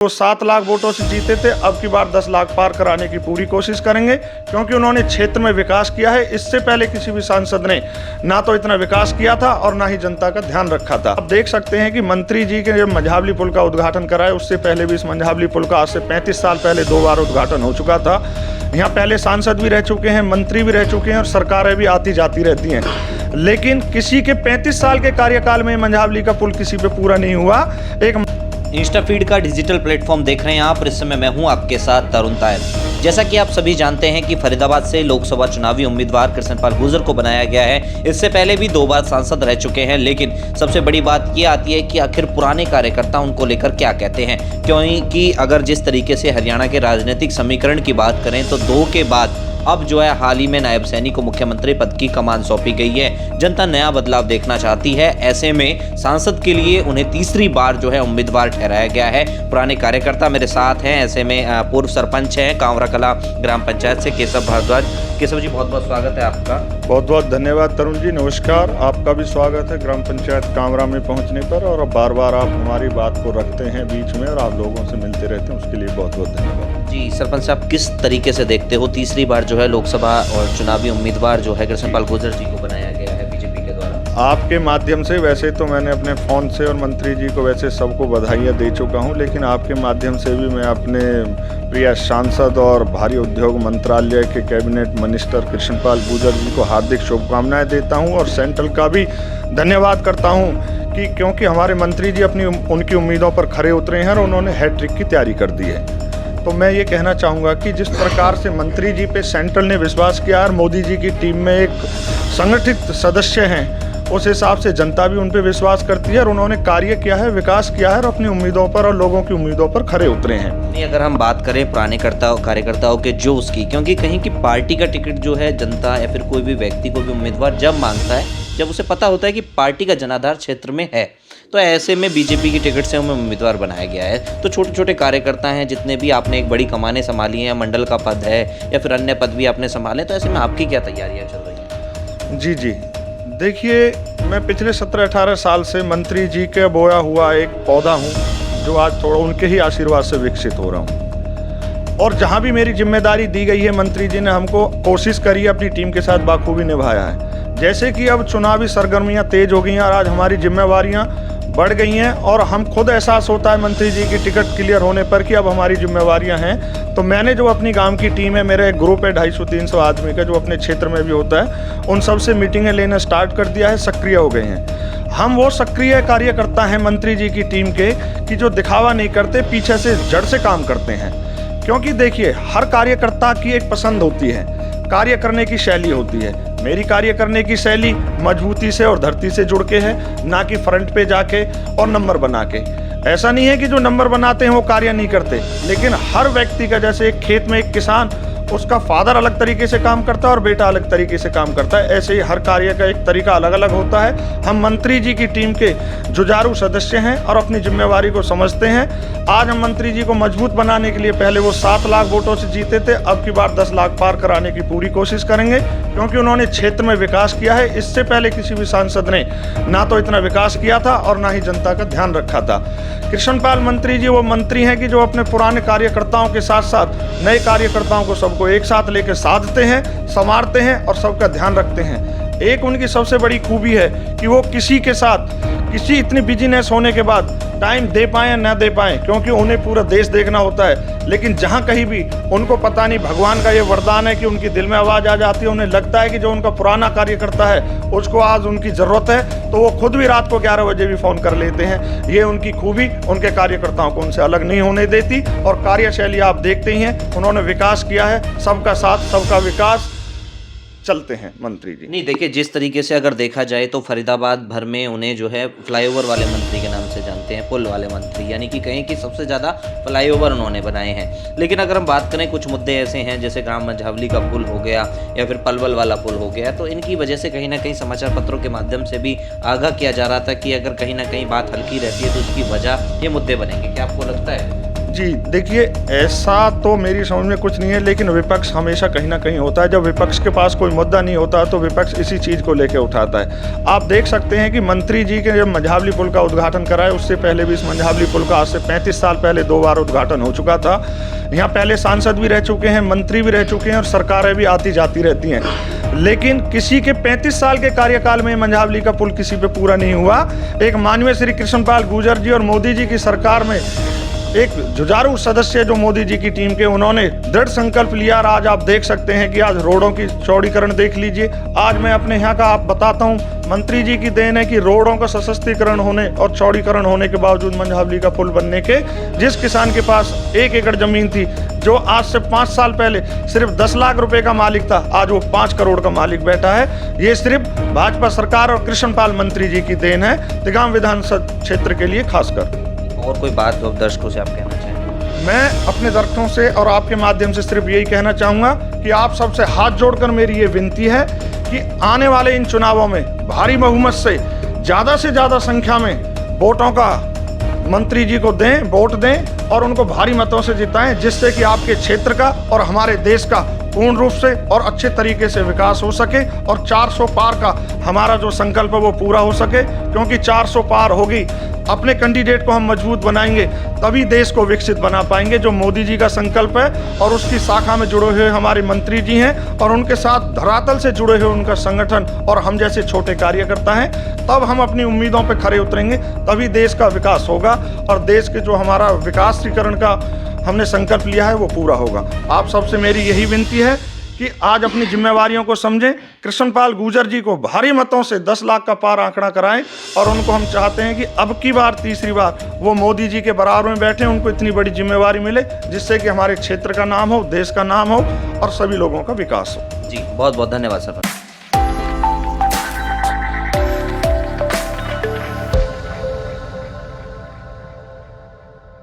वो 7 लाख वोटों से जीते थे, अब की बार 10 लाख पार कराने की पूरी कोशिश करेंगे, क्योंकि उन्होंने क्षेत्र में विकास किया है। इससे पहले किसी भी सांसद ने ना तो इतना विकास किया था और ना ही जनता का ध्यान रखा था। आप देख सकते हैं कि मंत्री जी के जब मंझावली पुल का उद्घाटन कराए, उससे पहले भी इस मंझावली पुल का आज से 35 साल पहले 2 बार उद्घाटन हो चुका था। यहाँ पहले सांसद भी रह चुके हैं, मंत्री भी रह चुके हैं और सरकारें भी आती जाती रहती हैं, लेकिन किसी के 35 साल के कार्यकाल में मंझावली का पुल किसी पे पूरा नहीं हुआ। एक इंस्टा फीड का डिजिटल प्लेटफॉर्म देख रहे हैं आप, इस समय मैं हूं आपके साथ तरुण तायल। जैसा कि आप सभी जानते हैं कि फरीदाबाद से लोकसभा चुनावी उम्मीदवार कृष्णपाल गुर्जर को बनाया गया है। इससे पहले भी 2 बार सांसद रह चुके हैं, लेकिन सबसे बड़ी बात ये आती है कि आखिर पुराने कार्यकर्ता उनको लेकर क्या कहते हैं, क्योंकि अगर जिस तरीके से हरियाणा के राजनीतिक समीकरण की बात करें तो 2 के बाद अब जो है हाल ही में नायब सैनी को मुख्यमंत्री पद की कमान सौंपी गई है। जनता नया बदलाव देखना चाहती है, ऐसे में सांसद के लिए उन्हें तीसरी बार जो है उम्मीदवार ठहराया गया है। पुराने कार्यकर्ता मेरे साथ हैं, ऐसे में पूर्व सरपंच हैं कांवरा कला ग्राम पंचायत से केशव भारद्वाज। केशव जी, बहुत बहुत स्वागत है आपका। बहुत बहुत धन्यवाद तरुण जी, नमस्कार। आपका भी स्वागत है ग्राम पंचायत कांवरा में पहुंचने पर, और बार बार आप हमारी बात को रखते हैं बीच में और आप लोगों से मिलते रहते हैं, उसके लिए बहुत बहुत धन्यवाद। जी सरपंच साहब, किस तरीके से देखते हो तीसरी बार जो है लोकसभा और चुनावी उम्मीदवार जो है कृष्णपाल गुर्जर जी को बनाया गया है बीजेपी के द्वारा? आपके माध्यम से, वैसे तो मैंने अपने फ़ोन से और मंत्री जी को वैसे सबको बधाइयाँ दे चुका हूँ, लेकिन आपके माध्यम से भी मैं अपने प्रिय सांसद और भारी उद्योग मंत्रालय के कैबिनेट मिनिस्टर कृष्णपाल गुर्जर जी को हार्दिक शुभकामनाएं देता हूं और सेंट्रल का भी धन्यवाद करता हूं कि क्योंकि हमारे मंत्री जी उनकी उम्मीदों पर खरे उतरे हैं और उन्होंने हैट्रिक की तैयारी कर दी है। तो मैं ये कहना चाहूँगा कि जिस प्रकार से मंत्री जी पे सेंट्रल ने विश्वास किया और मोदी जी की टीम में एक संगठित सदस्य हैं, उस हिसाब से जनता भी उन पे विश्वास करती है और उन्होंने कार्य किया है, विकास किया है और अपनी उम्मीदों पर और लोगों की उम्मीदों पर खरे उतरे हैं। नहीं, अगर हम बात करें पुराने कार्यकर्ताओं के जोश की, क्योंकि कहीं की पार्टी का टिकट जो है जनता या फिर कोई भी व्यक्ति को भी उम्मीदवार जब मांगता है, जब उसे पता होता है कि पार्टी का जनाधार क्षेत्र में है, तो ऐसे में बीजेपी की टिकट से हमें उम्मीदवार बनाया गया है। तो छोटे छोटे कार्यकर्ता हैं, जितने भी आपने एक बड़ी कमानें संभाली हैं, मंडल का पद है या फिर अन्य पद भी आपने संभाले, तो ऐसे में आपकी क्या तैयारियाँ चल रही हैं? जी, देखिए, मैं पिछले 17-18 साल से मंत्री जी के बोया हुआ एक पौधा हूँ, जो आज थोड़ा उनके ही आशीर्वाद से विकसित हो रहा हूँ। और जहाँ भी मेरी जिम्मेदारी दी गई है, मंत्री जी ने हमको कोशिश करी है, अपनी टीम के साथ बाखूबी निभाया है। जैसे कि अब चुनावी सरगर्मियाँ तेज हो गई हैं और आज हमारी जिम्मेवारियाँ बढ़ गई हैं और हम खुद एहसास होता है मंत्री जी की टिकट क्लियर होने पर कि अब हमारी जिम्मेवारियां हैं। तो मैंने जो अपनी गांव की टीम है, मेरा एक ग्रुप है 250-300 आदमी का, जो अपने क्षेत्र में भी होता है, उन सब से मीटिंगें लेना स्टार्ट कर दिया है, सक्रिय हो गए हैं। हम वो सक्रिय कार्यकर्ता हैं मंत्री जी की टीम के कि जो दिखावा नहीं करते, पीछे से जड़ से काम करते हैं। क्योंकि देखिए, हर कार्यकर्ता की एक पसंद होती है, कार्य करने की शैली होती है। मेरी कार्य करने की शैली मजबूती से और धरती से जुड़ के है, ना कि फ्रंट पे जाके और नंबर बना के। ऐसा नहीं है कि जो नंबर बनाते हैं वो कार्य नहीं करते, लेकिन हर व्यक्ति का, जैसे एक खेत में एक किसान, उसका फादर अलग तरीके से काम करता है और बेटा अलग तरीके से काम करता है, ऐसे ही हर कार्य का एक तरीका अलग अलग होता है। हम मंत्री जी की टीम के जुझारू सदस्य हैं और अपनी जिम्मेवारी को समझते हैं। आज हम मंत्री जी को मजबूत बनाने के लिए, पहले वो 7 लाख वोटों से जीते थे, अब की बार 10 लाख पार कराने की पूरी कोशिश करेंगे, क्योंकि उन्होंने क्षेत्र में विकास किया है। इससे पहले किसी भी सांसद ने ना तो इतना विकास किया था और ना ही जनता का ध्यान रखा था। कृष्णपाल मंत्री जी वो मंत्री हैं कि जो अपने पुराने कार्यकर्ताओं के साथ साथ नए कार्यकर्ताओं को सबको एक साथ लेकर साधते हैं, संवारते हैं और सबका ध्यान रखते हैं। एक उनकी सबसे बड़ी खूबी है कि वो किसी के साथ, किसी इतनी बिजीनेस होने के बाद टाइम दे पाएं या ना दे पाएं, क्योंकि उन्हें पूरा देश देखना होता है, लेकिन जहां कहीं भी उनको पता नहीं, भगवान का ये वरदान है कि उनकी दिल में आवाज़ आ जाती है। उन्हें लगता है कि जो उनका पुराना कार्यकर्ता है उसको आज उनकी ज़रूरत है, तो वो खुद भी रात को 11 बजे भी फ़ोन कर लेते हैं। ये उनकी खूबी उनके कार्यकर्ताओं को उनसे अलग नहीं होने देती। और कार्यशैली आप देखते ही हैं, उन्होंने विकास किया है, सबका साथ सबका विकास चलते हैं मंत्री जी। नहीं, देखिए, जिस तरीके से अगर देखा जाए तो फरीदाबाद भर में उन्हें जो है फ्लाईओवर वाले मंत्री के नाम से जानते हैं, पुल वाले मंत्री, यानी कि कहीं कि सबसे ज़्यादा फ्लाईओवर उन्होंने बनाए हैं। लेकिन अगर हम बात करें, कुछ मुद्दे ऐसे हैं जैसे ग्राम मंझावली का पुल हो गया या फिर पलवल वाला पुल हो गया, तो इनकी वजह से कहीं ना कहीं समाचार पत्रों के माध्यम से भी आगाह किया जा रहा था कि अगर कहीं ना कहीं बात हल्की रहती है तो उसकी वजह ये मुद्दे बनेंगे। क्या आपको लगता है? जी देखिए, ऐसा तो मेरी समझ में कुछ नहीं है, लेकिन विपक्ष हमेशा कहीं ना कहीं होता है। जब विपक्ष के पास कोई मुद्दा नहीं होता तो विपक्ष इसी चीज़ को लेकर उठाता है। आप देख सकते हैं कि मंत्री जी के जब मंझावली पुल का उद्घाटन कराए, उससे पहले भी इस मंझावली पुल का आज से 35 साल पहले 2 बार उद्घाटन हो चुका था। यहाँ पहले सांसद भी रह चुके हैं, मंत्री भी रह चुके हैं और सरकारें भी आती जाती रहती हैं, लेकिन किसी के 35 साल के कार्यकाल में मंझावली का पुल किसी पे पूरा नहीं हुआ। एक माननीय श्री कृष्णपाल गुर्जर जी और मोदी जी की सरकार में एक जुझारू सदस्य जो मोदी जी की टीम के, उन्होंने दृढ़ संकल्प लिया और आज आप देख सकते हैं कि आज रोडों की चौड़ीकरण देख लीजिए। आज मैं अपने यहाँ का आप बताता हूँ, मंत्री जी की देन है कि रोडों का सशक्तिकरण होने और चौड़ीकरण होने के बावजूद मंझावली का पुल बनने के, जिस किसान के पास 1 एकड़ जमीन थी, जो आज से 5 साल पहले सिर्फ 10 लाख रुपए का मालिक था, आज वो 5 करोड़ का मालिक बैठा है। ये सिर्फ भाजपा सरकार और कृष्णपाल मंत्री जी की देन है, तिगाम विधानसभा क्षेत्र के लिए खासकर। और कोई बात जो दर्शकों से आप कहना चाहें? मैं अपने दर्शकों से और आपके माध्यम से सिर्फ यही कहना चाहूँगा कि आप सबसे हाथ जोड़कर मेरी ये विनती है कि आने वाले इन चुनावों में भारी बहुमत से ज़्यादा संख्या में वोटों का मंत्री जी को दें, वोट दें और उनको भारी मतों से जिताएं, जिससे कि आपके क्षेत्र का और हमारे देश का पूर्ण रूप से और अच्छे तरीके से विकास हो सके और 400 पार का हमारा जो संकल्प है वो पूरा हो सके। क्योंकि 400 पार होगी, अपने कैंडिडेट को हम मजबूत बनाएंगे, तभी देश को विकसित बना पाएंगे, जो मोदी जी का संकल्प है। और उसकी शाखा में जुड़े हुए हमारे मंत्री जी हैं और उनके साथ धरातल से जुड़े हुए उनका संगठन और हम जैसे छोटे कार्यकर्ता हैं, तब हम अपनी उम्मीदों पर खरे उतरेंगे, तभी देश का विकास होगा और देश के जो हमारा विकासीकरण का हमने संकल्प लिया है वो पूरा होगा। आप सबसे मेरी यही विनती है कि आज अपनी जिम्मेवारियों को समझें, कृष्णपाल गुर्जर जी को भारी मतों से 10 लाख का पार आंकड़ा कराएं और उनको हम चाहते हैं कि अब की बार, तीसरी बार वो मोदी जी के बराबर में बैठे, उनको इतनी बड़ी जिम्मेवारी मिले, जिससे कि हमारे क्षेत्र का नाम हो, देश का नाम हो और सभी लोगों का विकास हो। जी बहुत बहुत धन्यवाद सर।